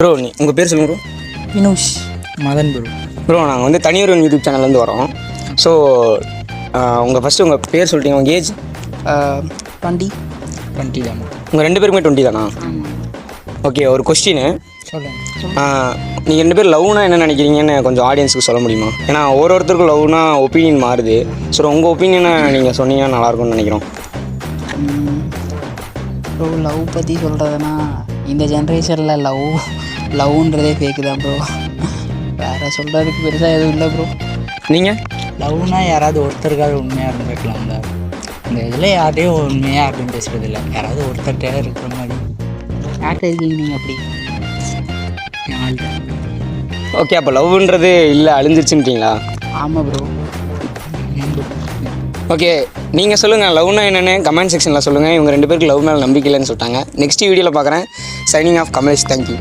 Bro உங்கள் பேர் சொல்லுங்க bro. Vinosh Madan bro. Bro நாங்கள் வந்து தனியொருவன் யூடியூப் சேனல்லேருந்து வரோம். ஸோ ஃபஸ்ட்டு உங்கள் பேர் சொல்லிட்டீங்க, உங்கள் ஏஜ் 20 தான். உங்கள் 2 பேருக்குமே 20 தானா? ஓகே, ஒரு கொஸ்டின். நீங்கள் 2 பேர் லவ்னா என்ன நினைக்கிறீங்கன்னு கொஞ்சம் ஆடியன்ஸுக்கு சொல்ல முடியுமா? ஏன்னா ஒருத்தருக்கும் லவ்னா ஒப்பீனியன் மாறுது. ஸோ உங்கள் ஒப்பீனியனை நீங்கள் சொன்னீங்கன்னா நல்லாயிருக்கும்னு நினைக்கிறோம். ப்ரோ லவ் பற்றி சொல்கிறதுனா இந்த ஜென்ரேஷனில் லவ்ன்றதே ஃபேக்கு தான் ப்ரோ. வேறு சொல்கிறதுக்கு பெருசாக எதுவும் இல்லை ப்ரோ. நீங்கள் லவ்னா யாராவது ஒருத்தருக்காவது உண்மையாக இருந்துருக்கலாம்ல. இந்த இதில் யார்ட்டையும் உண்மையாக அப்படின்னு பேசுகிறது இல்லை. யாராவது ஒருத்தர்கிட்ட இருக்கிற மாதிரி. யார்கிட்ட இருக்கீங்க நீங்கள் அப்படி? ஓகே, அப்போ லவ்ன்றது இல்லை, அழிஞ்சிருச்சுன்ட்டீங்களா? ஆமாம் ப்ரோ. ஓகே, நீங்கள் சொல்லுங்கள் லவ்னா என்னென்னு கமெண்ட் செக்ஷனில் சொல்லுங்கள். இவங்க 2 பேருக்கு லவ் மேலே நம்பிக்கை இல்லைன்னு சொல்லிட்டாங்க. நெக்ஸ்ட் வீடியோவில் பார்க்குறேன். Signing off Kamalesh. தேங்க்யூ.